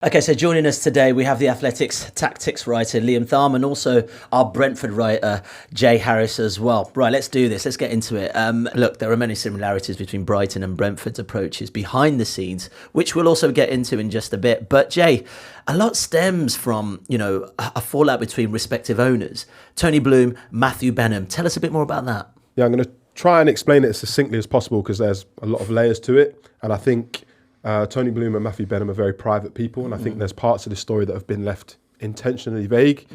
Okay, so joining us today, we have the Athletics tactics writer, Liam Tharme, and also our Brentford writer, Jay Harris as well. Right, let's do this. Let's get into it. Look, there are many similarities between Brighton and Brentford's approaches behind the scenes, which we'll also get into in just a bit. But Jay, a lot stems from, a fallout between respective owners. Tony Bloom, Matthew Benham. Tell us a bit more about that. Yeah, I'm going to try and explain it as succinctly as possible because there's a lot of layers to it. And I think Tony Bloom and Matthew Benham are very private people, and I think there's parts of the story that have been left intentionally vague.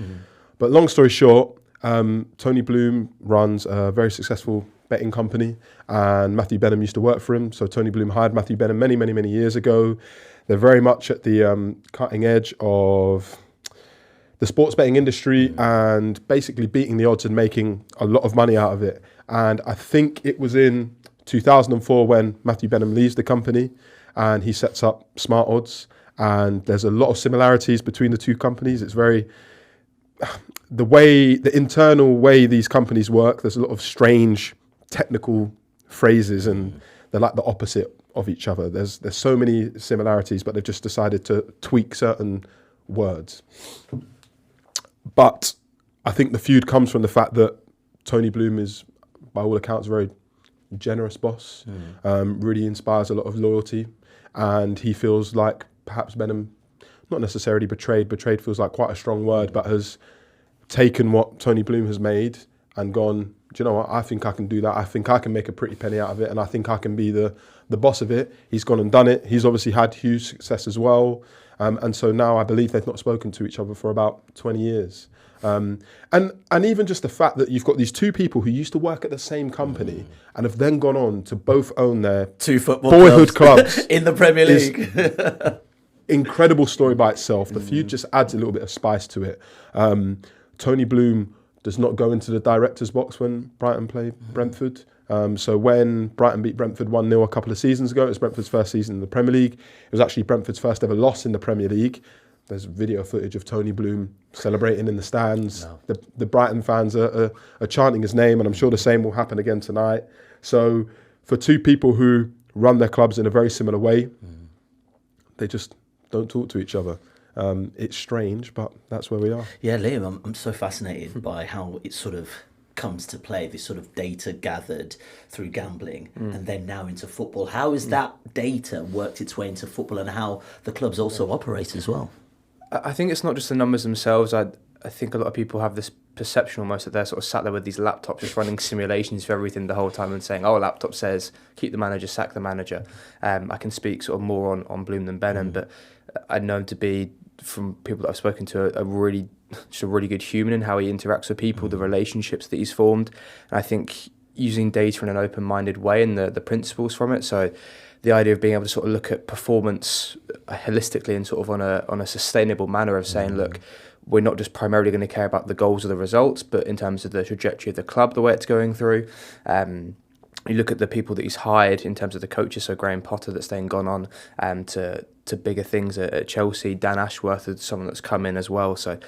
But long story short, Tony Bloom runs a very successful betting company, and Matthew Benham used to work for him. So Tony Bloom hired Matthew Benham many, many, many years ago. They're very much at the cutting edge of the sports betting industry and basically beating the odds and making a lot of money out of it. And I think it was in 2004 when Matthew Benham leaves the company and he sets up Smart Odds, and there's a lot of similarities between the two companies. It's very, the internal way these companies work, there's a lot of strange technical phrases and they're like the opposite of each other. There's so many similarities, but they've just decided to tweak certain words. But I think the feud comes from the fact that Tony Bloom is, by all accounts, a very generous boss, really inspires a lot of loyalty. And he feels like perhaps Benham, not necessarily betrayed feels like quite a strong word, but has taken what Tony Bloom has made and gone, do you know what, I think I can do that. I think I can make a pretty penny out of it, and I think I can be the boss of it. He's gone and done it. He's obviously had huge success as well. And so now I believe they've not spoken to each other for about 20 years. And even just the fact that you've got these two people who used to work at the same company and have then gone on to both own their two football boyhood clubs in the Premier League. Incredible story by itself. The feud just adds a little bit of spice to it. Tony Bloom does not go into the director's box when Brighton play Brentford. So when Brighton beat Brentford 1-0 a couple of seasons ago, it was Brentford's first season in the Premier League. It was actually Brentford's first ever loss in the Premier League. There's video footage of Tony Bloom celebrating in the stands. No. The Brighton fans are chanting his name, and I'm sure the same will happen again tonight. So for two people who run their clubs in a very similar way, they just don't talk to each other. It's strange, but that's where we are. Yeah, Liam, I'm so fascinated by how it sort of comes to play, this sort of data gathered through gambling and then now into football. How has that data worked its way into football and how the clubs also operate as well? I think it's not just the numbers themselves. I think a lot of people have this perception almost that they're sort of sat there with these laptops just running simulations for everything the whole time and saying, oh, a laptop says keep the manager, sack the manager. I can speak sort of more on Bloom than Benham, but I know him to be, from people that I've spoken to, a really good human in how he interacts with people, the relationships that he's formed. And I think using data in an open-minded way and the principles from it. So the idea of being able to sort of look at performance holistically and sort of on a sustainable manner of saying, look, we're not just primarily going to care about the goals or the results, but in terms of the trajectory of the club, the way it's going through. You look at the people that he's hired in terms of the coaches, so Graham Potter that's then gone on to bigger things at Chelsea. Dan Ashworth is someone that's come in as well. So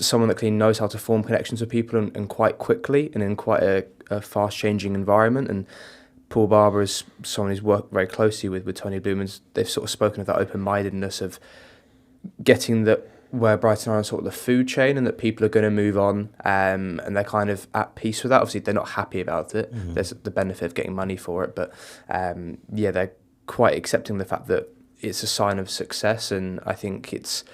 someone that clearly knows how to form connections with people and quite quickly and in quite a fast-changing environment. And Paul Barber is someone who's worked very closely with Tony Bloom, and they've sort of spoken of that open-mindedness of getting where Brighton are on sort of the food chain and that people are going to move on and they're kind of at peace with that. Obviously, they're not happy about it. There's the benefit of getting money for it, but they're quite accepting the fact that it's a sign of success, and I think it's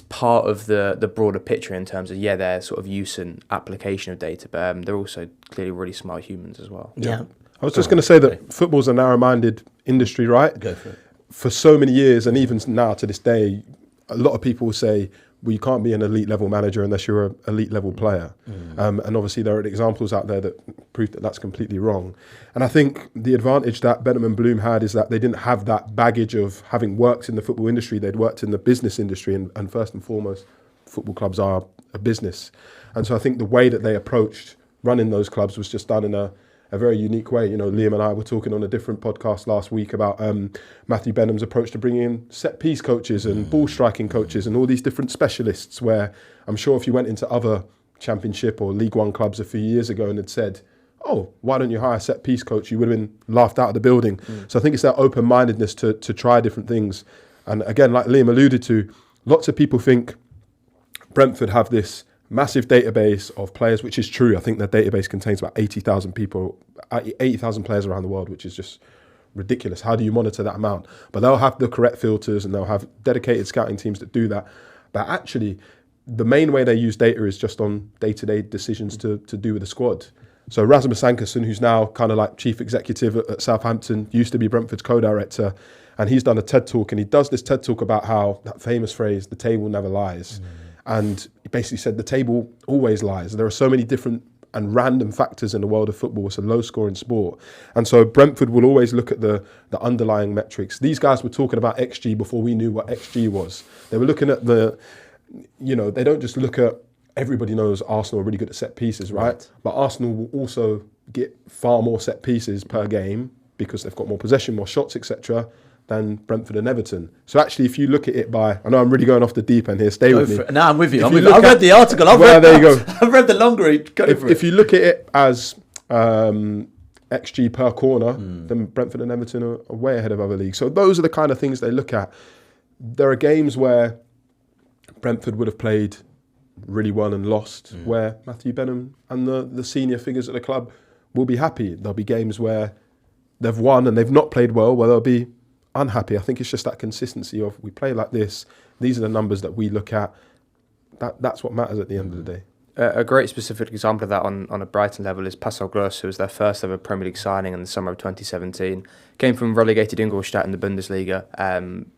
part of the broader picture in terms of, their sort of use and application of data, but they're also clearly really smart humans as well. Yeah. I was just going to say that football's a narrow-minded industry, right? Go for it. For so many years, and even now to this day, a lot of people say, well, you can't be an elite level manager unless you're an elite level player. And obviously there are examples out there that prove that that's completely wrong. And I think the advantage that Benham and Bloom had is that they didn't have that baggage of having worked in the football industry. They'd worked in the business industry, and first and foremost, football clubs are a business. And so I think the way that they approached running those clubs was just done in a very unique way. Liam and I were talking on a different podcast last week about Matthew Benham's approach to bringing in set-piece coaches and ball striking coaches and all these different specialists, where I'm sure if you went into other Championship or League One clubs a few years ago and had said, oh, why don't you hire a set-piece coach, you would have been laughed out of the building. So I think it's that open-mindedness to try different things. And again, like Liam alluded to, lots of people think Brentford have this massive database of players, which is true. I think their database contains about 80,000 people, 80,000 players around the world, which is just ridiculous. How do you monitor that amount? But they'll have the correct filters and they'll have dedicated scouting teams that do that. But actually, the main way they use data is just on day-to-day decisions to do with the squad. So Rasmus Ankersen, who's now kind of like chief executive at Southampton, used to be Brentford's co-director, and he's done a TED talk, and he does this TED talk about how that famous phrase, the table never lies. And he basically said the table always lies. There are so many different and random factors in the world of football. It's a low-scoring sport. And so Brentford will always look at the underlying metrics. These guys were talking about XG before we knew what XG was. They were looking at they don't just look at, everybody knows Arsenal are really good at set pieces, right? But Arsenal will also get far more set pieces per game because they've got more possession, more shots, etc., than Brentford and Everton. So actually, if you look at it by, I know I'm really going off the deep end here, stay with me. No, I'm with you. If I've look read the article. there you go. I've read the long read. If you look at it as XG per corner, then Brentford and Everton are way ahead of other leagues. So those are the kind of things they look at. There are games where Brentford would have played really well and lost, where Matthew Benham and the senior figures at the club will be happy. There'll be games where they've won and they've not played well, where they'll be unhappy. I think it's just that consistency of, we play like this, these are the numbers that we look at. That's what matters at the end of the day. A great specific example of that on a Brighton level is Pascal Gross, who was their first ever Premier League signing in the summer of 2017. Came from relegated Ingolstadt in the Bundesliga,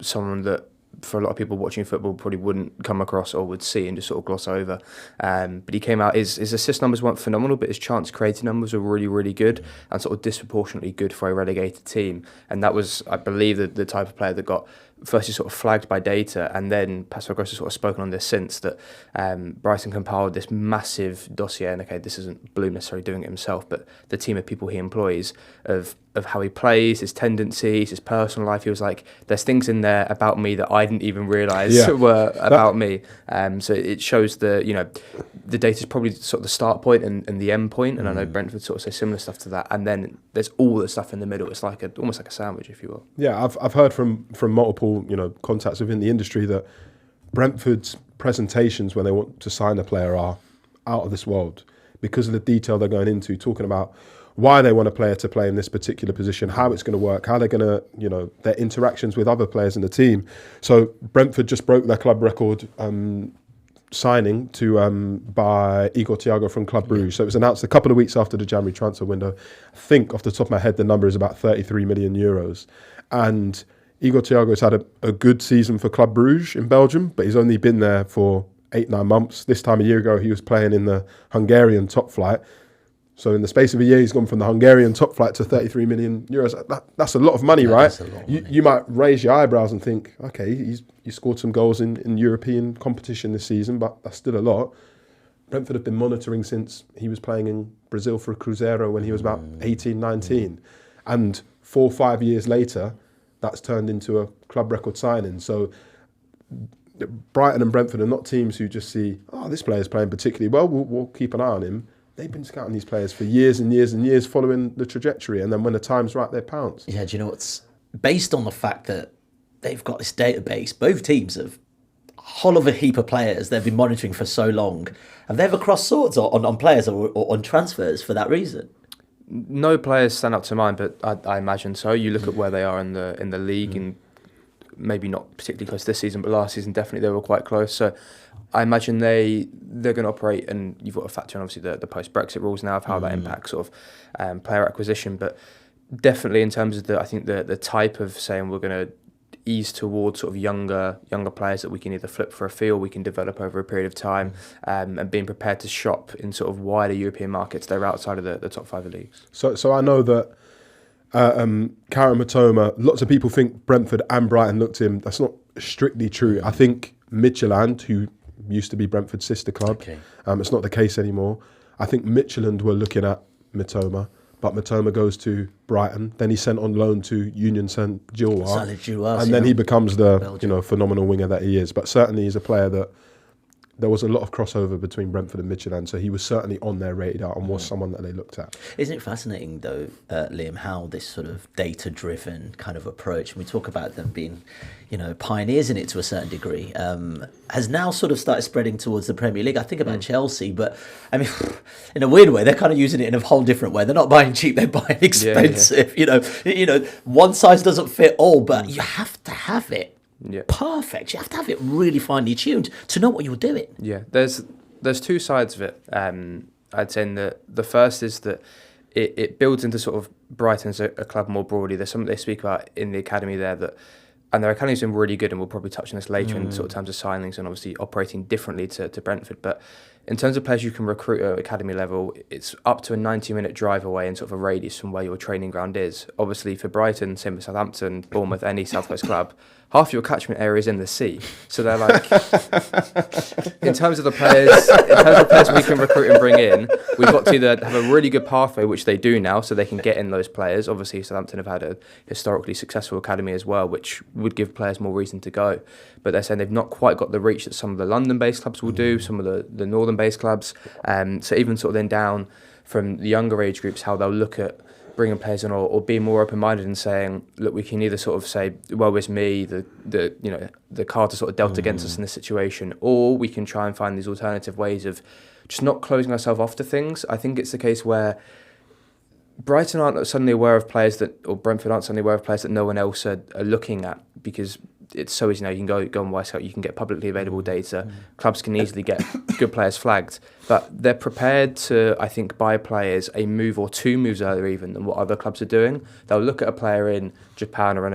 someone that for a lot of people watching football probably wouldn't come across or would see and just sort of gloss over. But he came out, his assist numbers weren't phenomenal, but his chance creating numbers were really, really good and sort of disproportionately good for a relegated team. And that was, I believe, the type of player that got firstly sort of flagged by data, and then Pascal Gross has sort of spoken on this since, that Brighton compiled this massive dossier, and okay, this isn't Bloom necessarily doing it himself, but the team of people he employs of how he plays, his tendencies, his personal life. He was like, there's things in there about me that I didn't even realise were about me. So it shows the data is probably sort of the start point and the end point, and I know Brentford sort of say similar stuff to that, and then there's all the stuff in the middle. It's like almost like a sandwich, if you will. Yeah, I've heard from multiple contacts within the industry that Brentford's presentations when they want to sign a player are out of this world because of the detail they're going into, talking about why they want a player to play in this particular position, how it's going to work, how they're going to, their interactions with other players in the team. So Brentford just broke their club record signing to by Igor Thiago from Club Brugge. So it was announced a couple of weeks after the January transfer window. I think off the top of my head, the number is about 33 million euros. And Igor Thiago's had a good season for Club Brugge in Belgium, but he's only been there for 8-9 months. This time a year ago, he was playing in the Hungarian top flight. So in the space of a year, he's gone from the Hungarian top flight to 33 million euros. That's a lot of money, right? That's a lot of money. You might raise your eyebrows and think, okay, he scored some goals in European competition this season, but that's still a lot. Brentford have been monitoring since he was playing in Brazil for Cruzeiro when he was about 18, 19. And 4 or 5 years later, that's turned into a club record signing. So Brighton and Brentford are not teams who just see, this player's playing particularly well, we'll keep an eye on him. They've been scouting these players for years and years and years, following the trajectory, and then when the time's right, they pounce. Yeah, do you know what's based on the fact that they've got this database, both teams have a whole of a heap of players they've been monitoring for so long, and they've crossed swords on players or on transfers for that reason. No players stand up to mind, but I imagine so. You look at where they are in the league, and maybe not particularly close this season, but last season definitely they were quite close. So I imagine they're going to operate, and you've got to factor in obviously the post-Brexit rules now of how that impacts sort of player acquisition. But definitely in terms of the type of saying we're going to ease towards sort of younger players that we can either flip for a fee or we can develop over a period of time, and being prepared to shop in sort of wider European markets that are outside of the top 5 leagues. So I know that Karim Matoma, lots of people think Brentford and Brighton looked at him. That's not strictly true. I think Midtjylland, who used to be Brentford's sister club, it's not the case anymore. I think Midtjylland were looking at Matoma, but Matoma goes to Brighton. Then he's sent on loan to Union Saint-Gilloise, and then he becomes the Belgium. Phenomenal winger that he is. But certainly he's a player that there was a lot of crossover between Brentford and Midtjylland, so he was certainly on their radar and was someone that they looked at. Isn't it fascinating, though, Liam, how this sort of data-driven kind of approach, and we talk about them being, pioneers in it to a certain degree, has now sort of started spreading towards the Premier League. I think about Chelsea, but I mean, in a weird way, they're kind of using it in a whole different way. They're not buying cheap; they're buying expensive. Yeah. One size doesn't fit all, but you have to have it. Yeah. Perfect. You have to have it really finely tuned to know what you're doing. Yeah, there's two sides of it. I'd say the first is that it builds into sort of Brighton as a club more broadly. There's something they speak about in the academy there and their academy's been really good, and we'll probably touch on this later in sort of terms of signings and obviously operating differently to Brentford. But in terms of players you can recruit at academy level, it's up to a 90-minute drive away in sort of a radius from where your training ground is. Obviously for Brighton, same with Southampton, Bournemouth, any South Coast club, half your catchment area is in the sea. So they're like, in terms of the players we can recruit and bring in, we've got to either have a really good pathway, which they do now, so they can get in those players. Obviously, Southampton have had a historically successful academy as well, which would give players more reason to go. But they're saying they've not quite got the reach that some of the London-based clubs will do, some of the northern-based clubs. So even sort of then down from the younger age groups, how they'll look at bringing players in or being more open-minded and saying, look, we can either sort of say, well, it's me, the cards are sort of dealt against us in this situation, or we can try and find these alternative ways of just not closing ourselves off to things. I think it's the case where Brighton aren't suddenly aware of players or Brentford aren't suddenly aware of players that no one else are looking at, because it's so easy now. You can go on Wisecout, you can get publicly available data. Clubs can easily get good players flagged, but they're prepared to, I think, buy players a move or two moves earlier even than what other clubs are doing. They'll look at a player in Japan or in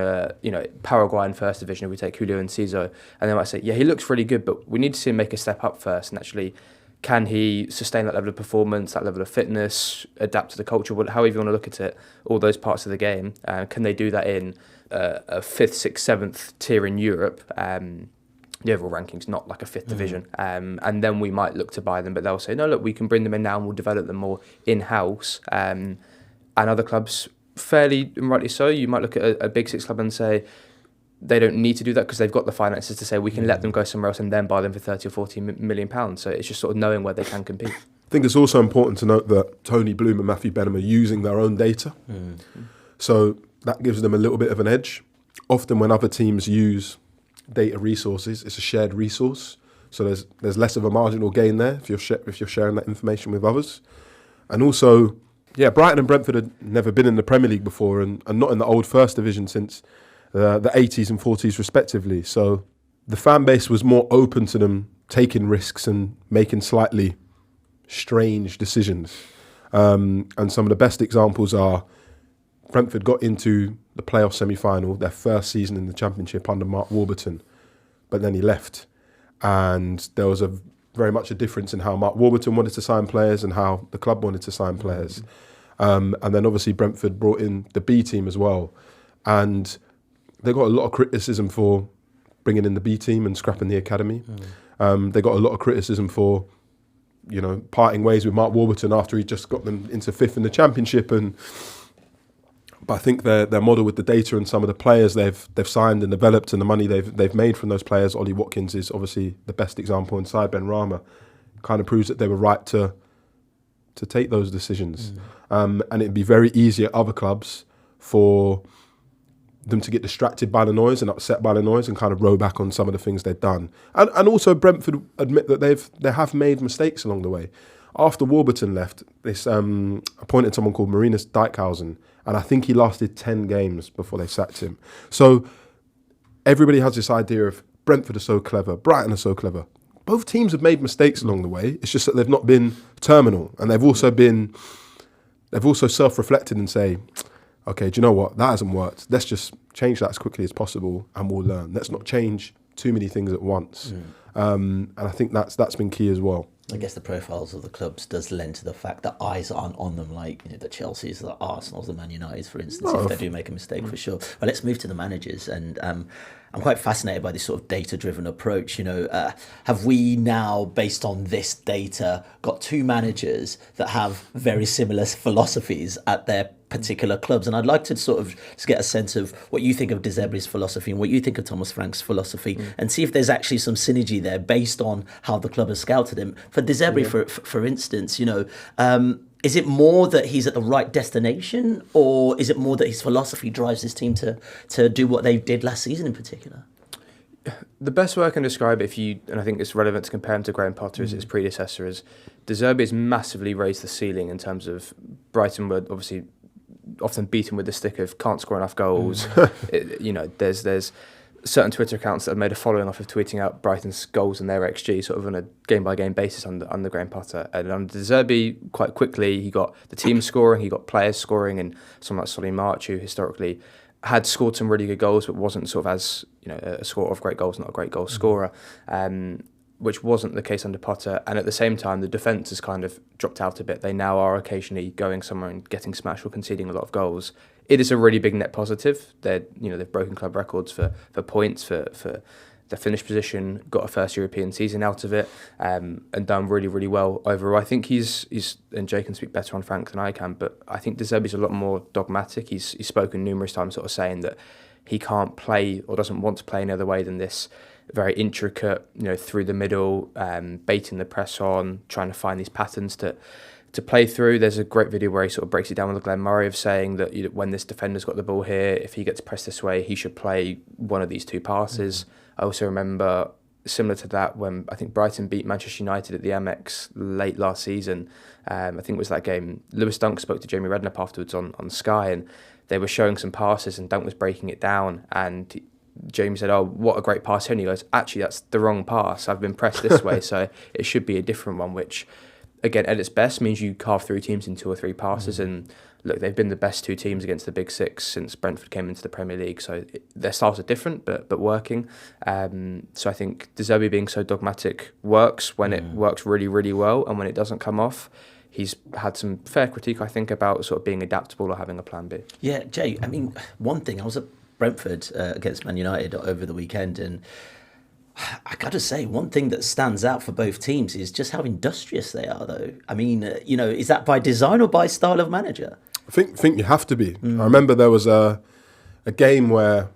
a Paraguay in first division, if we take Julio Enciso, and they might say, yeah, he looks really good, but we need to see him make a step up first, and actually, can he sustain that level of performance, that level of fitness, adapt to the culture, however you want to look at it, all those parts of the game. Can they do that in a 5th, 6th, 7th tier in Europe? The overall ranking's not like a 5th division. And then we might look to buy them, but they'll say, no, look, we can bring them in now and we'll develop them more in-house. And other clubs, fairly and rightly so, you might look at a Big Six club and say, they don't need to do that because they've got the finances to say we can let them go somewhere else and then buy them for 30 or 40 million pounds. So it's just sort of knowing where they can compete. I think it's also important to note that Tony Bloom and Matthew Benham are using their own data. So that gives them a little bit of an edge. Often when other teams use data resources, it's a shared resource. So there's less of a marginal gain there if you're sharing that information with others. And also, Brighton and Brentford had never been in the Premier League before and not in the old First Division since the 80s and 40s respectively. So the fan base was more open to them taking risks and making slightly strange decisions. And some of the best examples are Brentford got into the playoff semi-final, their first season in the Championship under Mark Warburton, but then he left. And there was very much a difference in how Mark Warburton wanted to sign players and how the club wanted to sign players. And then obviously Brentford brought in the B team as well. And they got a lot of criticism for bringing in the B team and scrapping the academy. They got a lot of criticism for, parting ways with Mark Warburton after he just got them into 5th in the Championship. But I think their model with the data and some of the players they've signed and developed and the money they've made from those players, Ollie Watkins is obviously the best example inside Benrahma, kind of proves that they were right to take those decisions. And it'd be very easy at other clubs for them to get distracted by the noise and upset by the noise and kind of row back on some of the things they've done. And also Brentford admit that they have made mistakes along the way. After Warburton left, they appointed someone called Marinus Dijkhausen, and I think he lasted 10 games before they sacked him. So everybody has this idea of Brentford are so clever, Brighton are so clever. Both teams have made mistakes along the way. It's just that they've not been terminal, and they've also self-reflected and say, okay, do you know what? That hasn't worked. Let's just change that as quickly as possible and we'll learn. Let's not change too many things at once. And I think that's been key as well. I guess the profiles of the clubs does lend to the fact that eyes aren't on them like the Chelseas, the Arsenals, the Man United, for instance, if they do make a mistake, for sure. But let's move to the managers. And I'm quite fascinated by this sort of data-driven approach. Have we now, based on this data, got two managers that have very similar philosophies at their particular clubs? And I'd like to sort of just get a sense of what you think of De Zerbi's philosophy and what you think of Thomas Frank's philosophy, and see if there's actually some synergy there based on how the club has scouted him. For De Zerbi, for instance, is it more that he's at the right destination, or is it more that his philosophy drives his team to do what they did last season in particular? The best way I can describe it, and I think it's relevant to compare him to Graham Potter as his predecessor, is De Zerbi has massively raised the ceiling in terms of Brighton were obviously often beaten with the stick of can't score enough goals. There's certain Twitter accounts that have made a following off of tweeting out Brighton's goals and their XG sort of on a game-by-game basis under Graham Potter. And under De Zerbi, quite quickly, he got the team scoring, he got players scoring, and someone like Solly March, who historically had scored some really good goals, but wasn't sort of as, a scorer of great goals, not a great goal scorer, which wasn't the case under Potter. And at the same time, the defence has kind of dropped out a bit. They now are occasionally going somewhere and getting smashed or conceding a lot of goals. It is a really big net positive. They've broken club records for points, for their finish position, got a first European season out of it, and done really, really well overall. I think he's and Jay can speak better on Frank than I can, but I think De Zerbi's a lot more dogmatic. He's spoken numerous times sort of saying that he can't play or doesn't want to play any other way than this very intricate, through the middle, baiting the press on, trying to find these patterns to play through. There's a great video where he sort of breaks it down with Glenn Murray of saying that when this defender's got the ball here, if he gets pressed this way, he should play one of these two passes. I also remember, similar to that, when I think Brighton beat Manchester United at the Amex late last season. I think it was that game. Lewis Dunk spoke to Jamie Redknapp afterwards on Sky, and they were showing some passes, and Dunk was breaking it down, and Jamie said, "Oh, what a great pass here." And he goes, "Actually, that's the wrong pass. I've been pressed this way, so it should be a different one," which, again, at its best means you carve through teams in 2 or 3 passes. And look, they've been the best 2 teams against the Big Six since Brentford came into the Premier League. So their styles are different, but working. So I think De Zerbi being so dogmatic works when it works really, really well. And when it doesn't come off, he's had some fair critique, I think, about sort of being adaptable or having a plan B. Yeah, Jay, I mean, one thing, I was at Brentford against Man United over the weekend, and I got to say, one thing that stands out for both teams is just how industrious they are, though. I mean, is that by design or by style of manager? I think you have to be. I remember there was a game where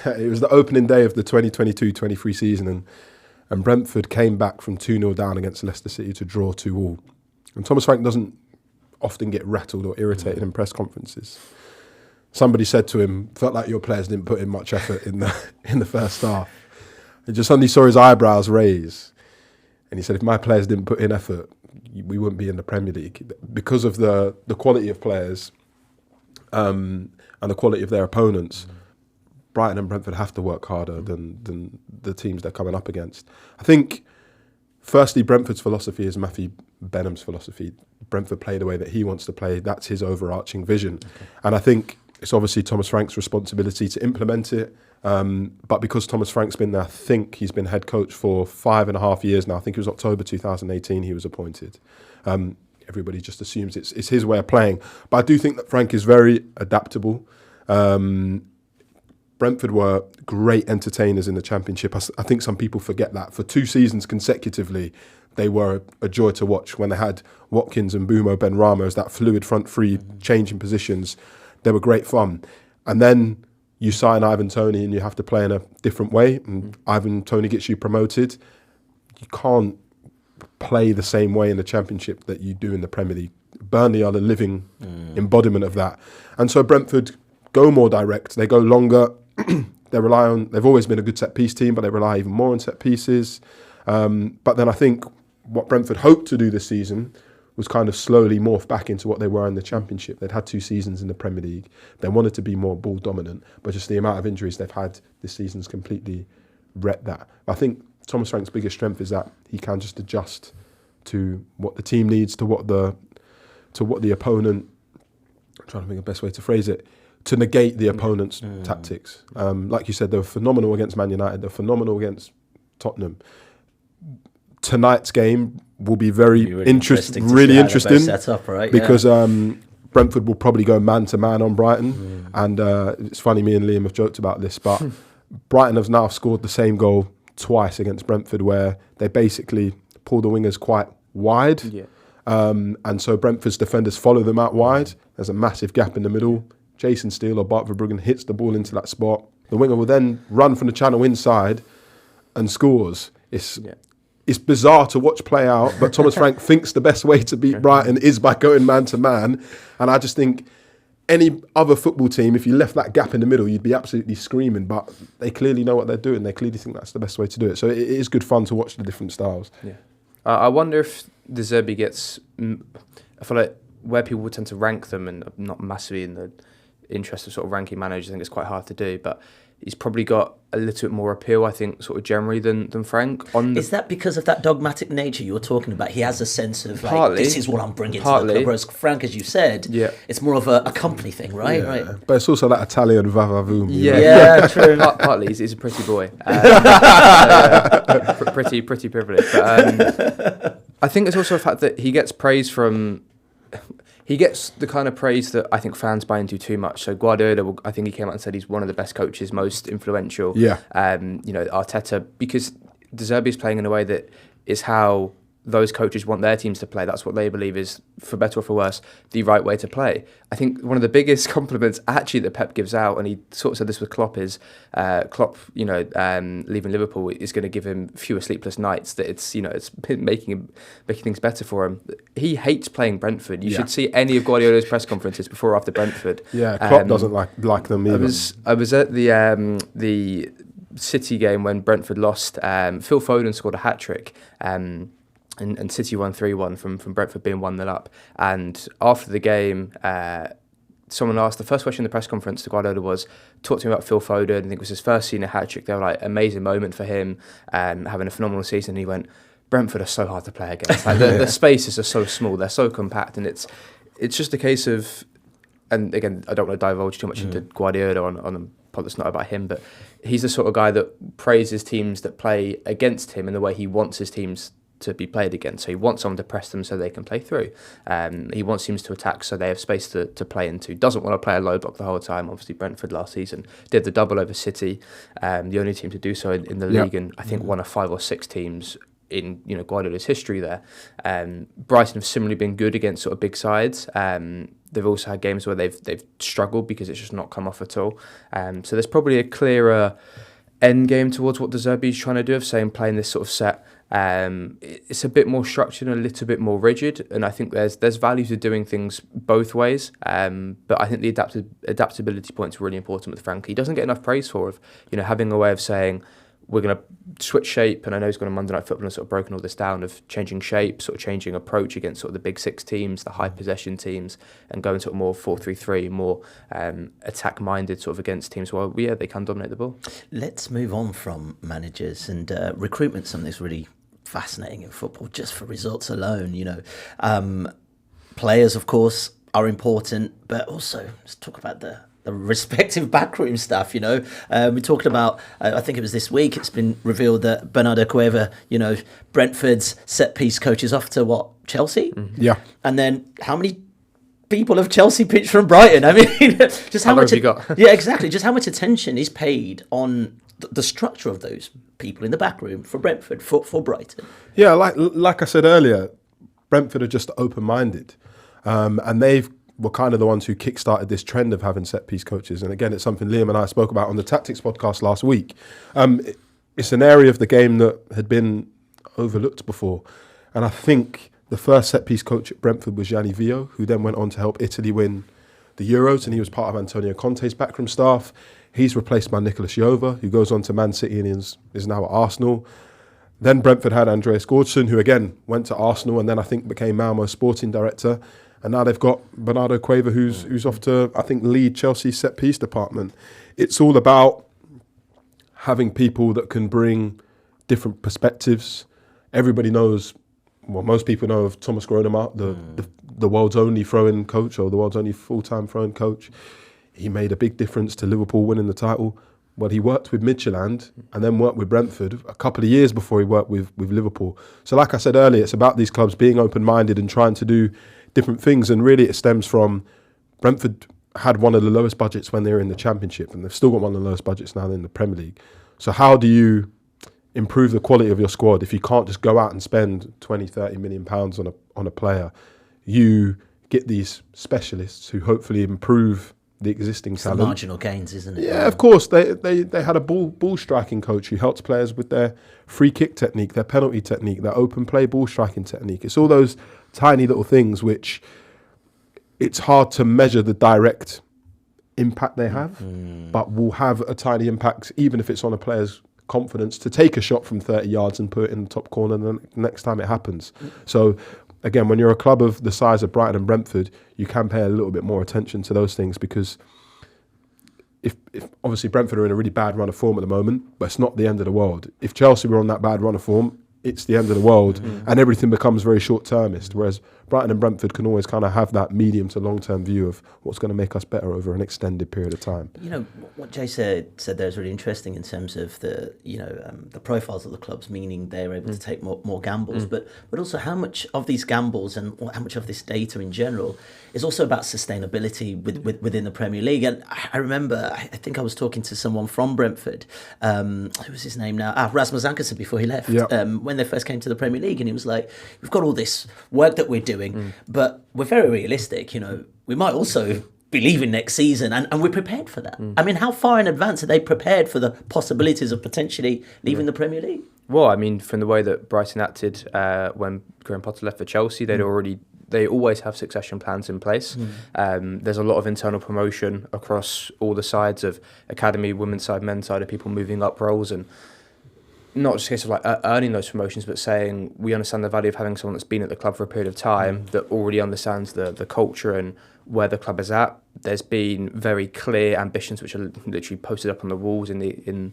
it was the opening day of the 2022-23 season, and Brentford came back from 2-0 down against Leicester City to draw 2-2. And Thomas Frank doesn't often get rattled or irritated in press conferences. Somebody said to him, "Felt like your players didn't put in much effort in the first half." And just suddenly saw his eyebrows raise. And he said, "If my players didn't put in effort, we wouldn't be in the Premier League." Because of the quality of players and the quality of their opponents, Brighton and Brentford have to work harder than the teams they're coming up against. I think, firstly, Brentford's philosophy is Matthew Benham's philosophy. Brentford play the way that he wants to play. That's his overarching vision. Okay. And I think it's obviously Thomas Frank's responsibility to implement it. But because Thomas Frank's been there, I think he's been head coach for 5.5 years now. I think it was October 2018 he was appointed. Everybody just assumes it's his way of playing. But I do think that Frank is very adaptable. Brentford were great entertainers in the Championship. I think some people forget that. For 2 seasons consecutively, they were a joy to watch. When they had Watkins and Bumo Benrahma as that fluid front three, changing positions, they were great fun. And then you sign Ivan Toney and you have to play in a different way, and Ivan Toney gets you promoted. You can't play the same way in the Championship that you do in the Premier League. Burnley are the living embodiment of that. And so Brentford go more direct. They go longer. They've always been a good set-piece team, but they rely even more on set-pieces. But then I think what Brentford hoped to do this season was kind of slowly morph back into what they were in the Championship. They'd had 2 seasons in the Premier League. They wanted to be more ball dominant, but just the amount of injuries they've had this season's completely wrecked that. I think Thomas Frank's biggest strength is that he can just adjust to what the team needs, to what the opponent. I'm trying to think of the best way to phrase it. To negate the opponent's tactics. Like you said, they were phenomenal against Man United. They're phenomenal against Tottenham. Tonight's game will be really interesting. Set up, right? Because Brentford will probably go man to man on Brighton, and it's funny. Me and Liam have joked about this, but Brighton have now scored the same goal twice against Brentford, where they basically pull the wingers quite wide. Yeah. And so Brentford's defenders follow them out wide. There's a massive gap in the middle. Jason Steele or Bart Verbruggen hits the ball into that spot. The winger will then run from the channel inside and scores. It's bizarre to watch play out, but Thomas Frank thinks the best way to beat Brighton is by going man to man. And I just think any other football team, if you left that gap in the middle, you'd be absolutely screaming. But they clearly know what they're doing. They clearly think that's the best way to do it. So it is good fun to watch the different styles. Yeah. I wonder if the Zerbi gets... I feel like where people would tend to rank them, and not massively in the interest of sort of ranking managers, I think it's quite hard to do, but he's probably got a little bit more appeal, I think, sort of generally than Frank. Is that because of that dogmatic nature you were talking about? He has a sense of like, this is what I'm bringing to the club. Whereas Frank, as you said, it's more of a company thing, right? Yeah. Right. But it's also that Italian va-va-voom. Yeah, true. Partly, he's a pretty boy. Pretty privileged. But I think it's also a fact that he gets praise from... He gets the kind of praise that I think fans buy into too much. So Guardiola, I think he came out and said he's one of the best coaches, most influential. Yeah. Arteta, because De Zerbi is playing in a way that is how those coaches want their teams to play. That's what they believe is, for better or for worse, the right way to play. I think one of the biggest compliments actually that Pep gives out, and he sort of said this with Klopp, is Klopp, leaving Liverpool is going to give him fewer sleepless nights. That it's making things better for him. He hates playing Brentford. You should see any of Guardiola's press conferences before or after Brentford. Yeah, Klopp doesn't like them either. I was at the City game when Brentford lost. Phil Foden scored a hat-trick. And City won 3-1 from Brentford being 1-0 up. And after the game, someone asked, the first question in the press conference to Guardiola was, talk to me about Phil Foden. I think it was his first senior hat-trick. They were like, amazing moment for him, having a phenomenal season. And he went, Brentford are so hard to play against. Like, the spaces are so small, they're so compact. And it's just a case of, and again, I don't want to divulge too much into Guardiola on a pod that's not about him, but he's the sort of guy that praises teams that play against him in the way he wants his teams to be played against. So he wants someone to press them so they can play through. He wants teams to attack so they have space to play into. Doesn't want to play a low block the whole time. Obviously, Brentford last season did the double over City, the only team to do so in the league, and I think one of 5 or 6 teams in Guardiola's history there. Brighton have similarly been good against sort of big sides. They've also had games where they've struggled because it's just not come off at all. So there's probably a clearer end game towards what De Zerbi is trying to do, of saying playing this sort of set. It's a bit more structured and a little bit more rigid, and I think there's value to doing things both ways. But I think the adaptability point's really important with Frank. He doesn't get enough praise for having a way of saying we're going to switch shape, and I know he's gone on Monday Night Football and sort of broken all this down of changing shape, sort of changing approach against sort of the big 6 teams, the high possession teams, and going sort of more 4-3-3, more attack-minded sort of against teams where, they can dominate the ball. Let's move on from managers and recruitment, something that's really fascinating in football, just for results alone. Players, of course, are important, but also let's talk about the respective backroom stuff. We're talking about, I think it was this week, it's been revealed that Bernardo Cueva, Brentford's set-piece coach, is off to Chelsea? Mm-hmm. Yeah. And then how many people have Chelsea pitched from Brighton? I mean, just how much... have you got? Yeah, exactly. Just how much attention is paid on the structure of those people in the backroom for Brentford, for Brighton? Yeah, like I said earlier, Brentford are just open-minded. And they've were kind of the ones who kick-started this trend of having set-piece coaches. And again, it's something Liam and I spoke about on the Tactics podcast last week. It's an area of the game that had been overlooked before. And I think the first set-piece coach at Brentford was Gianni Vio, who then went on to help Italy win the Euros, and he was part of Antonio Conte's backroom staff. He's replaced by Nicolas Jova, who goes on to Man City and is now at Arsenal. Then Brentford had Andreas Gordson, who again went to Arsenal and then I think became Malmo's sporting director. And now they've got Bernardo Cueva, who's off to, I think, lead Chelsea's set-piece department. It's all about having people that can bring different perspectives. Everybody knows, well, most people know of Thomas Gronemark, the world's only throw-in coach, or the world's only full-time throw-in coach. He made a big difference to Liverpool winning the title. Well, he worked with Midtjylland and then worked with Brentford a couple of years before he worked with Liverpool. So like I said earlier, it's about these clubs being open-minded and trying to do different things. And really it stems from Brentford had one of the lowest budgets when they were in the Championship, and they've still got one of the lowest budgets now in the Premier League. So how do you improve the quality of your squad if you can't just go out and spend 20, 30 million pounds on a player? You get these specialists who hopefully improve the existing talent. Marginal gains, isn't it? Yeah, of course. They had a ball striking coach who helps players with their free kick technique, their penalty technique, their open play ball striking technique. It's all those tiny little things which it's hard to measure the direct impact they have, but will have a tiny impact even if it's on a player's confidence to take a shot from 30 yards and put it in the top corner the next time it happens. So again, when you're a club of the size of Brighton and Brentford, you can pay a little bit more attention to those things, because if obviously Brentford are in a really bad run of form at the moment, but it's not the end of the world. If Chelsea were on that bad run of form, it's the end of the world, and everything becomes very short-termist, whereas Brighton and Brentford can always kind of have that medium to long-term view of what's going to make us better over an extended period of time. You know, what Jay said there is really interesting in terms of the profiles of the clubs, meaning they're able to take more gambles, but also how much of these gambles and how much of this data in general is also about sustainability within the Premier League. And I remember, I think I was talking to someone from Brentford, who was his name now? Rasmus Ankersen, before he left, when they first came to the Premier League, and he was like, we've got all this work that we're doing, but we're very realistic, we might also be leaving next season, and we're prepared for that. I mean, how far in advance are they prepared for the possibilities of potentially leaving the Premier League? Well, I mean, from the way that Brighton acted when Graham Potter left for Chelsea, they always have succession plans in place. There's a lot of internal promotion across all the sides of academy, women's side, men's side, of people moving up roles, and not just a case of like earning those promotions, but saying we understand the value of having someone that's been at the club for a period of time, that already understands the culture and where the club is at. There's been very clear ambitions which are literally posted up on the walls in the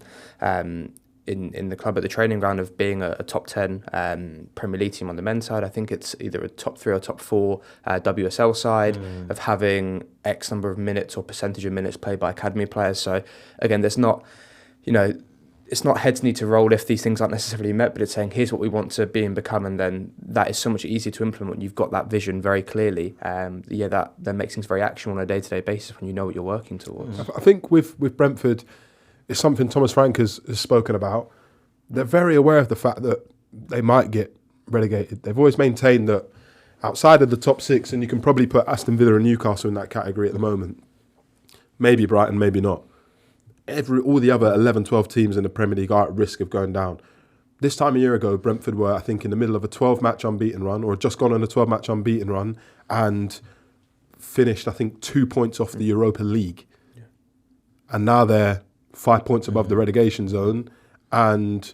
club at the training ground of being a top 10 Premier League team on the men's side. I think it's either a top 3 or top 4 WSL side, of having X number of minutes or percentage of minutes played by academy players. So again, there's not, it's not heads need to roll if these things aren't necessarily met, but it's saying here's what we want to be and become, and then that is so much easier to implement when you've got that vision very clearly. That makes things very actionable on a day-to-day basis when you know what you're working towards. I think with Brentford, it's something Thomas Frank has spoken about. They're very aware of the fact that they might get relegated. They've always maintained that outside of the top 6, and you can probably put Aston Villa and Newcastle in that category at the moment, maybe Brighton, maybe not, all the other 11, 12 teams in the Premier League are at risk of going down. This time a year ago, Brentford were, I think, in the middle of a 12-match unbeaten run, or had just gone on a 12-match unbeaten run, and finished, I think, 2 points off the Europa League. Yeah. And now they're 5 points above the relegation zone, and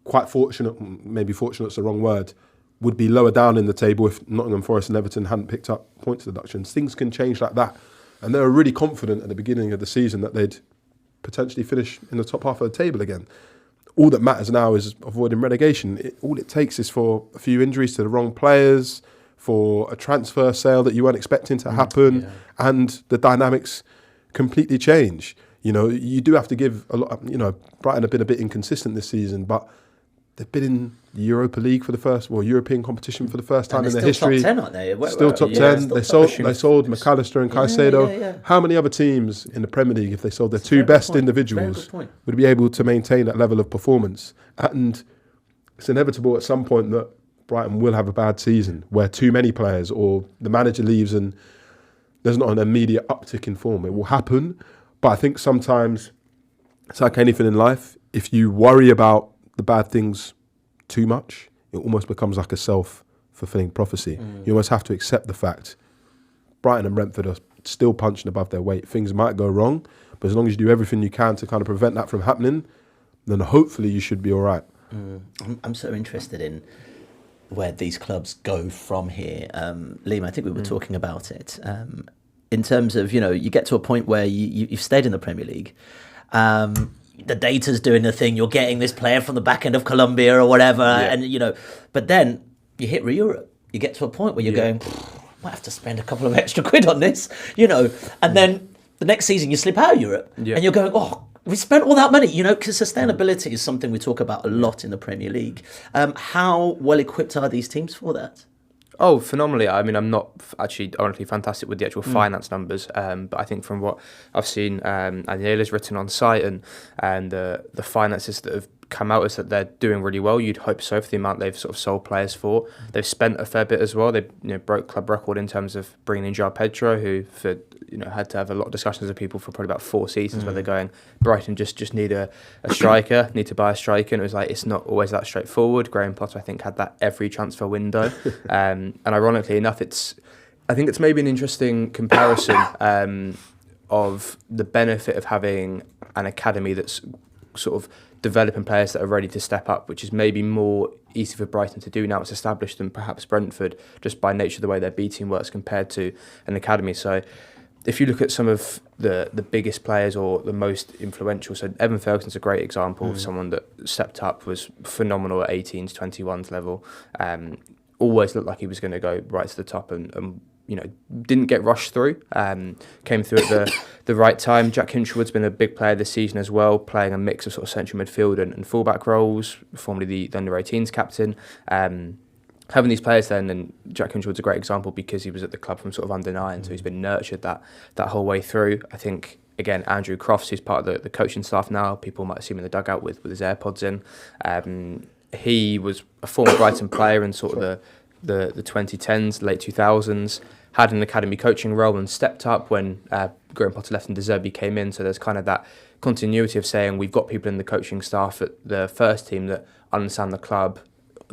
quite fortunate, maybe fortunate's the wrong word, would be lower down in the table if Nottingham Forest and Everton hadn't picked up points deductions. Things can change like that. And they were really confident at the beginning of the season that they'd potentially finish in the top half of the table again. All that matters now is avoiding relegation. All it takes is for a few injuries to the wrong players, for a transfer sale that you weren't expecting to happen, and the dynamics completely change. You do have to give a lot. Brighton have been a bit inconsistent this season, but they've been in the Europa League for the first, European competition for the first time in their history. Still top 10, aren't they? Still top 10. They sold McAllister and Caicedo. Yeah. How many other teams in the Premier League, if they sold their two best individuals, would be able to maintain that level of performance? And it's inevitable at some point that Brighton will have a bad season where too many players, or the manager leaves and there's not an immediate uptick in form. It will happen, but I think sometimes it's like anything in life. If you worry about the bad things too much, it almost becomes like a self-fulfilling prophecy. You almost have to accept the fact Brighton and Brentford are still punching above their weight. Things might go wrong, but as long as you do everything you can to kind of prevent that from happening, then hopefully you should be all right. I'm so interested in where these clubs go from here. Liam, I think we were talking about it. In terms of, you get to a point where you've stayed in the Premier League. The data's doing the thing. You're getting this player from the back end of Colombia or whatever, and but then you hit Europe. You get to a point where you're going, might have to spend a couple of extra quid on this, and then the next season you slip out of Europe, and you're going, we spent all that money, because sustainability is something we talk about a lot in the Premier League. How well equipped are these teams for that? Oh, phenomenally. I mean, I'm not actually honestly fantastic with the actual finance numbers, but I think from what I've seen, Aniela's written on site and the finances that have come out is that they're doing really well. You'd hope so for the amount they've sort of sold players for. They've spent a fair bit as well. They broke club record in terms of bringing in João Pedro, who had to have a lot of discussions with people for probably about 4 seasons where they're going, Brighton just need a striker, need to buy a striker, and it was like it's not always that straightforward. Graham Potter, I think, had that every transfer window, and ironically enough, I think it's maybe an interesting comparison of the benefit of having an academy that's sort of developing players that are ready to step up, which is maybe more easy for Brighton to do now it's established than perhaps Brentford, just by nature of the way their B team works compared to an academy. So if you look at some of the biggest players or the most influential, so Evan Ferguson's a great example of someone that stepped up, was phenomenal at 18s, 21s level, always looked like he was going to go right to the top and didn't get rushed through, came through at the right time. Jack Hinshelwood's been a big player this season as well, playing a mix of sort of central midfield and fullback roles, formerly the under-18s captain. Having these players then, and Jack Hinshelwood's a great example because he was at the club from sort of under 9, so he's been nurtured that whole way through. I think, again, Andrew Crofts, who's part of the coaching staff now, people might see him in the dugout with his AirPods in. He was a former Brighton player in sort of the 2010s, late 2000s, had an academy coaching role and stepped up when Graham Potter left and Zerbi came in. So there's kind of that continuity of saying we've got people in the coaching staff at the first team that understand the club,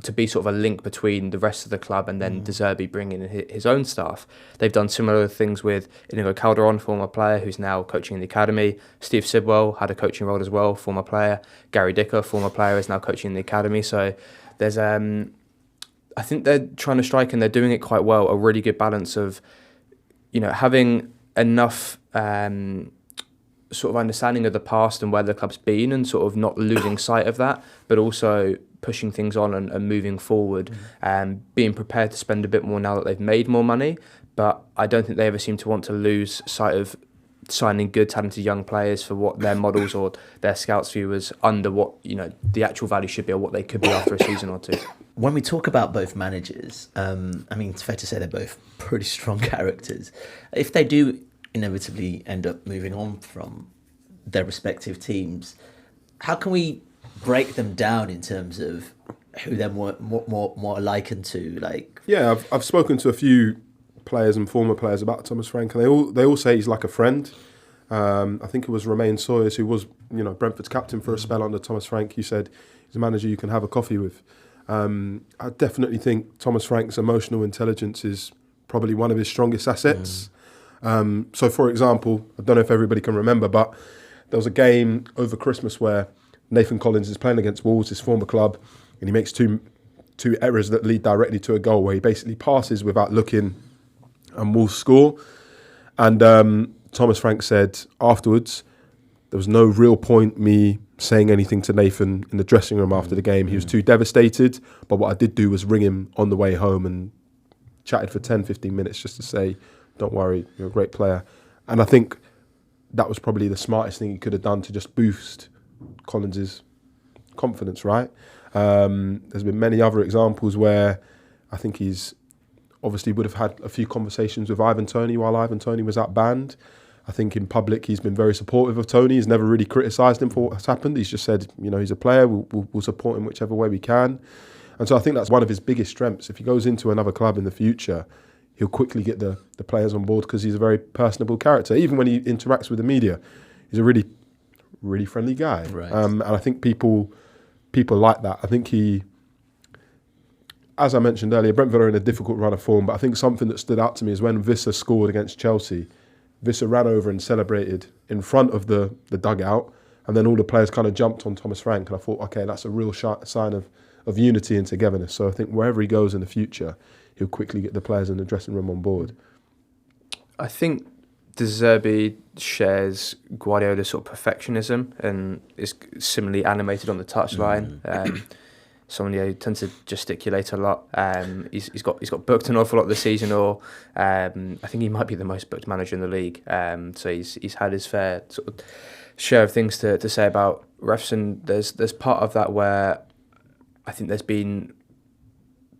to be sort of a link between the rest of the club and then Zerbi bringing in his own staff. They've done similar things with Inigo Calderon, former player, who's now coaching in the academy. Steve Sidwell had a coaching role as well, former player. Gary Dicker, former player, is now coaching in the academy. So there's I think they're trying to strike, and they're doing it quite well, a really good balance of, having enough sort of understanding of the past and where the club's been and sort of not losing sight of that, but also pushing things on and moving forward and being prepared to spend a bit more now that they've made more money. But I don't think they ever seem to want to lose sight of signing good, talented young players for what their models or their scouts view as under what the actual value should be or what they could be after a season or two. When we talk about both managers, it's fair to say they're both pretty strong characters. If they do inevitably end up moving on from their respective teams, how can we break them down in terms of who they're more likened to? Yeah, I've spoken to a few players and former players about Thomas Frank, and they all say he's like a friend. I think it was Romain Sawyers, who was Brentford's captain for a spell under Thomas Frank. He said he's a manager you can have a coffee with. I definitely think Thomas Frank's emotional intelligence is probably one of his strongest assets. So, for example, I don't know if everybody can remember, but there was a game over Christmas where Nathan Collins is playing against Wolves, his former club, and he makes two errors that lead directly to a goal where he basically passes without looking and Wolves score. And Thomas Frank said afterwards, there was no real point me saying anything to Nathan in the dressing room after the game. He was too devastated, but what I did do was ring him on the way home and chatted for 10, 15 minutes just to say, don't worry, you're a great player. And I think that was probably the smartest thing he could have done to just boost Collins's confidence, right? There's been many other examples where I think he's obviously would have had a few conversations with Ivan Toney while Ivan Toney was at band. I think in public he's been very supportive of Toney. He's never really criticised him for what's happened. He's just said, he's a player, we'll support him whichever way we can. And so I think that's one of his biggest strengths. If he goes into another club in the future, he'll quickly get the players on board because he's a very personable character. Even when he interacts with the media, he's a really, really friendly guy. Right. And I think people like that. I think he, as I mentioned earlier, Brentford are in a difficult run of form, but I think something that stood out to me is when Visser scored against Chelsea, Visser ran over and celebrated in front of the dugout, and then all the players kind of jumped on Thomas Frank, and I thought, okay, that's a real sign of unity and togetherness. So I think wherever he goes in the future, he'll quickly get the players in the dressing room on board. I think De Zerbi shares Guardiola's sort of perfectionism and is similarly animated on the touchline. Someone who tends to gesticulate a lot. He's got booked an awful lot this season, or I think he might be the most booked manager in the league. So he's had his fair sort of share of things to say about refs, and there's part of that where I think there's been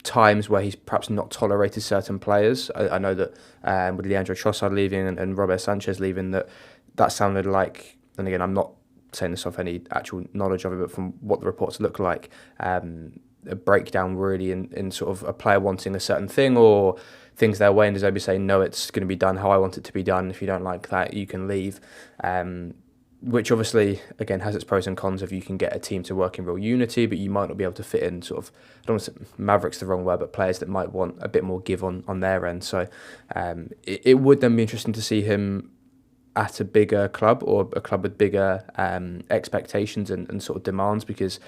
times where he's perhaps not tolerated certain players. I know that with Leandro Trossard leaving and Robert Sanchez leaving, that sounded like, and again, I'm not saying this off any actual knowledge of it, but from what the reports look like, a breakdown really in sort of a player wanting a certain thing or things their way, and Zerbi saying, no, it's going to be done how I want it to be done. If you don't like that, you can leave. Which obviously, again, has its pros and cons of you can get a team to work in real unity, but you might not be able to fit in sort of, I don't want to say mavericks the wrong word, but players that might want a bit more give on their end. So it would then be interesting to see him at a bigger club or a club with bigger expectations and sort of demands, because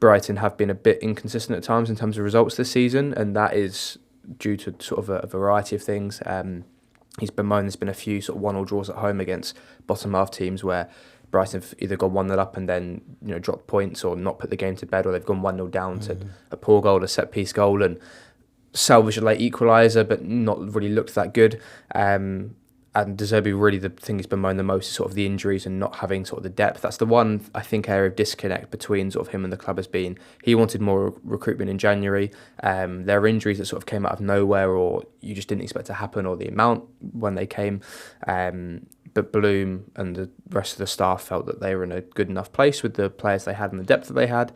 Brighton have been a bit inconsistent at times in terms of results this season, and that is due to sort of a variety of things. He's bemoaned there's been a few sort of 1-1 draws at home against bottom half teams where Brighton have either gone 1-0 up and then dropped points or not put the game to bed, or they've gone 1-0 down to a poor goal, a set piece goal, and salvaged a late equaliser but not really looked that good. And Zerbi, really the thing he's bemoaned the most is sort of the injuries and not having sort of the depth. That's the one, I think, area of disconnect between sort of him and the club has been. He wanted more recruitment in January. There are injuries that sort of came out of nowhere or you just didn't expect to happen, or the amount when they came. But Bloom and the rest of the staff felt that they were in a good enough place with the players they had and the depth that they had.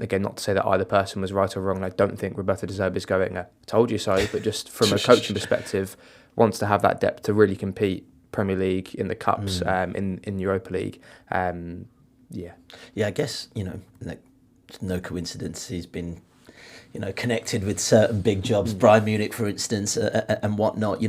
Again, not to say that either person was right or wrong. I don't think Roberto De Zerbi is going, I told you so, but just from a coaching perspective, wants to have that depth to really compete Premier League, in the Cups, in Europa League. Yeah, I guess, no coincidence he's been, connected with certain big jobs, Bayern Munich, for instance, and whatnot.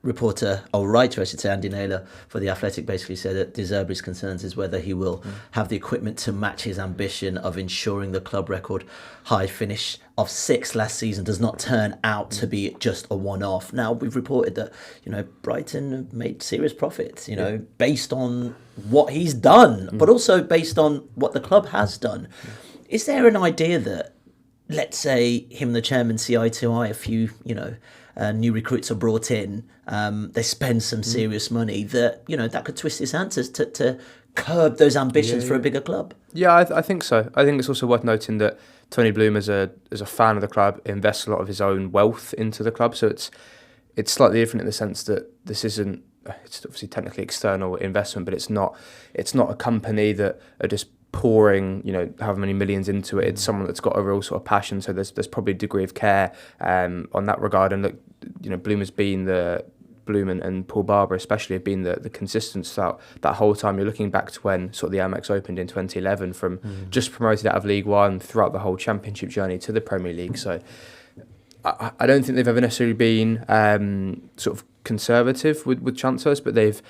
Writer, I should say, Andy Naylor for The Athletic basically said that De Zerbi's concerns is whether he will have the equipment to match his ambition of ensuring the club record high finish of 6th last season does not turn out to be just a one-off. Now, we've reported that, Brighton have made serious profits, based on what he's done, but also based on what the club has done. Is there an idea that, let's say, him and the chairman see eye to eye, a few, new recruits are brought in, they spend some serious money, that that could twist his hands to curb those ambitions for a bigger club? Yeah, I think so. I think it's also worth noting that Tony Bloom, as a fan of the club, invests a lot of his own wealth into the club. So it's slightly different in the sense that this isn't, it's obviously technically external investment, but it's not a company that are just pouring however many millions into it. It's someone that's got a real sort of passion, so there's probably a degree of care on that regard. And look, Bloom has been Bloom and Paul Barber especially have been the consistence throughout that whole time. You're looking back to when sort of the Amex opened in 2011, from just promoted out of League One throughout the whole Championship journey to the Premier League. So I don't think they've ever necessarily been sort of conservative with transfers, but they've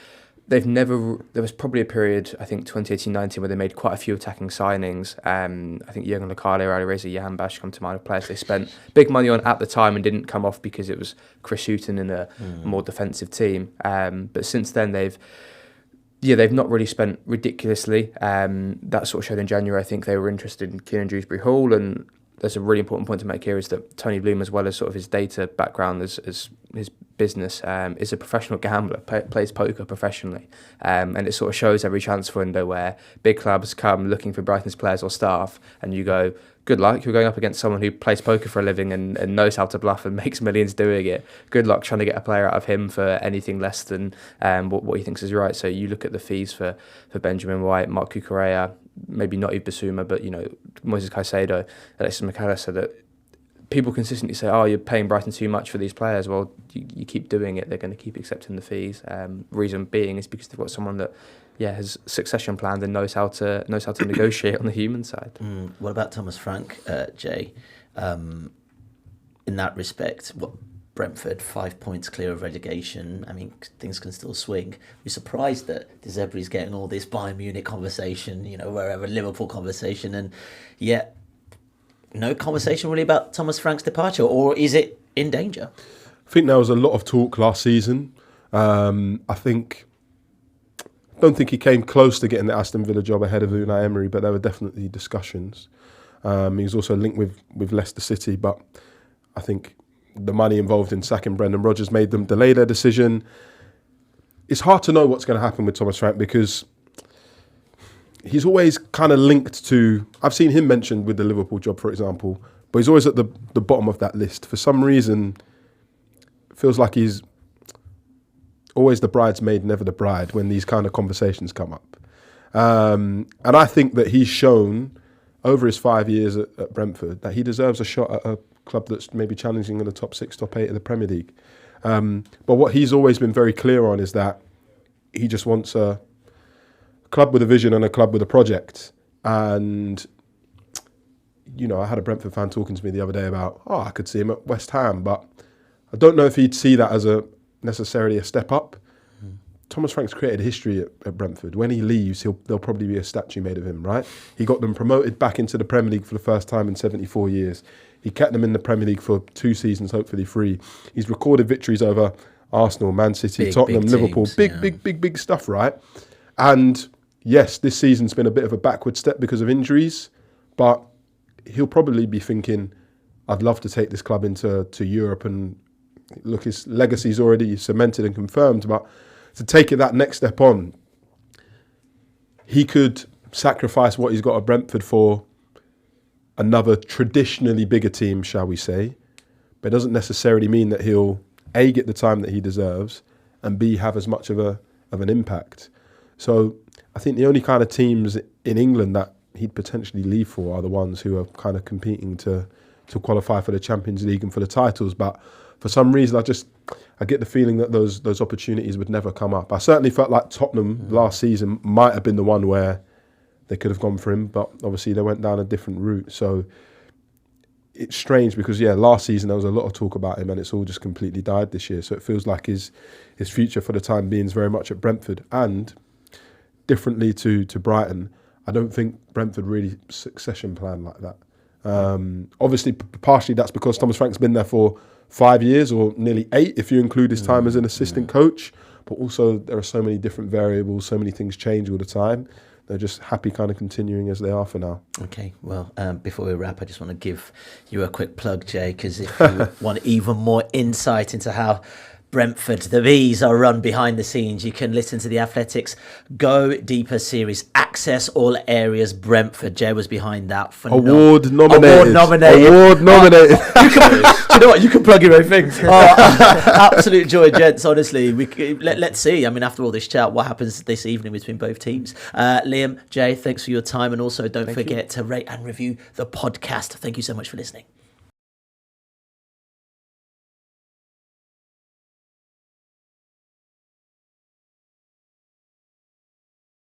never. There was probably a period, I think 2018-19, where they made quite a few attacking signings. I think Jürgen Localia, Alireza Jahanbakhsh come to mind of players they spent big money on at the time and didn't come off because it was Chris Hughton in a more defensive team. But since then they've not really spent ridiculously. That sort of showed in January. I think they were interested in Kieran Dewsbury Hall, and there's a really important point to make here is that Tony Bloom, as well as sort of his data background as his business, is a professional gambler, plays poker professionally. And it sort of shows every transfer window where big clubs come looking for Brighton's players or staff, and you go, good luck, you're going up against someone who plays poker for a living and knows how to bluff and makes millions doing it. Good luck trying to get a player out of him for anything less than what he thinks is right. So you look at the fees for Benjamin White, Mark Cucurella, maybe not Yves Bissouma, but Moises Caicedo, Alexis McAllister, that people consistently say, oh, you're paying Brighton too much for these players. Well, you keep doing it, they're going to keep accepting the fees. Reason being is because they've got someone that has succession planned and knows how to negotiate on the human side. What about Thomas Frank, Jay? In that respect, Brentford 5 points clear of relegation. I mean, things can still swing. We're surprised that De Zerbi's getting all this Bayern Munich conversation, wherever, Liverpool conversation, and yet no conversation really about Thomas Frank's departure, or is it in danger? I think there was a lot of talk last season. I don't think he came close to getting the Aston Villa job ahead of Unai Emery, but there were definitely discussions. He was also linked with Leicester City, but I think the money involved in sacking Brendan Rodgers made them delay their decision. It's hard to know what's going to happen with Thomas Frank because he's always kind of linked to... I've seen him mentioned with the Liverpool job, for example, but he's always at the bottom of that list. For some reason, it feels like he's always the bridesmaid, never the bride when these kind of conversations come up. And I think that he's shown over his 5 years at Brentford that he deserves a shot at a club that's maybe challenging in the top 6, top 8 of the Premier League. But what he's always been very clear on is that he just wants a club with a vision and a club with a project. And, you know, I had a Brentford fan talking to me the other day about, I could see him at West Ham, but I don't know if he'd see that as necessarily a step up. Thomas Frank's created history at Brentford. When he leaves, there'll probably be a statue made of him, right? He got them promoted back into the Premier League for the first time in 74 years. He kept them in the Premier League for 2 seasons, hopefully 3. He's recorded victories over Arsenal, Man City, Tottenham, big Liverpool. Teams, big stuff, right? And yes, this season's been a bit of a backward step because of injuries, but he'll probably be thinking, I'd love to take this club into Europe, and look, his legacy's already cemented and confirmed, but to take it that next step on, he could sacrifice what he's got at Brentford for another traditionally bigger team, shall we say. But it doesn't necessarily mean that he'll A, get the time that he deserves, and B, have as much of an impact. So I think the only kind of teams in England that he'd potentially leave for are the ones who are kind of competing to qualify for the Champions League and for the titles. But for some reason, I get the feeling that those opportunities would never come up. I certainly felt like Tottenham last season might have been the one where they could have gone for him, but obviously they went down a different route. So it's strange because, last season there was a lot of talk about him and it's all just completely died this year. So it feels like his future for the time being is very much at Brentford. And differently to Brighton, I don't think Brentford really succession plan like that. Obviously, partially that's because Thomas Frank's been there for 5 years, or nearly 8 if you include his time as an assistant coach. But also there are so many different variables, so many things change all the time. They're just happy kind of continuing as they are for now. Okay, well, before we wrap, I just want to give you a quick plug, Jay, because if you want even more insight into how Brentford, the Bees, are run behind the scenes, you can listen to the Athletics Go Deeper series, Access All Areas Brentford. Jay was behind that. Award nominated. You know what? You can plug your own thing. Absolute joy, gents. Honestly, let's see. I mean, after all this chat, what happens this evening between both teams? Liam, Jay, thanks for your time, and also don't forget to rate and review the podcast. Thank you so much for listening.